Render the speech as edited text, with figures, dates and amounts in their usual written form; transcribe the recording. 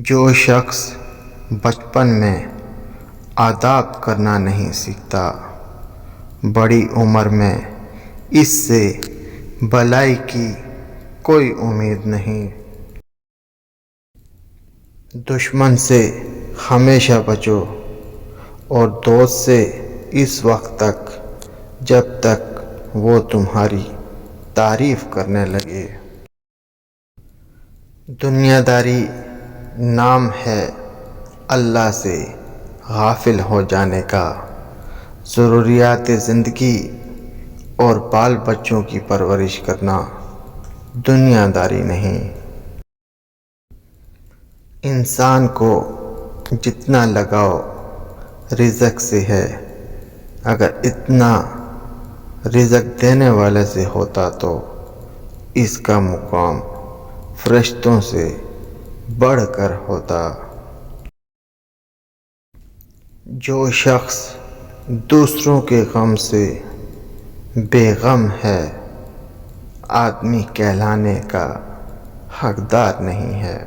جو شخص بچپن میں آداب کرنا نہیں سیکھتا، بڑی عمر میں اس سے بھلائی کی کوئی امید نہیں۔ دشمن سے ہمیشہ بچو اور دوست سے اس وقت تک جب تک وہ تمہاری تعریف کرنے لگے۔ دنیا داری نام ہے اللہ سے غافل ہو جانے کا۔ ضروریات زندگی اور بال بچوں کی پرورش کرنا دنیا داری نہیں۔ انسان کو جتنا لگاؤ رزق سے ہے، اگر اتنا رزق دینے والے سے ہوتا تو اس کا مقام فرشتوں سے بڑھ کر ہوتا۔ جو شخص دوسروں کے غم سے بے غم ہے، آدمی کہلانے کا حقدار نہیں ہے۔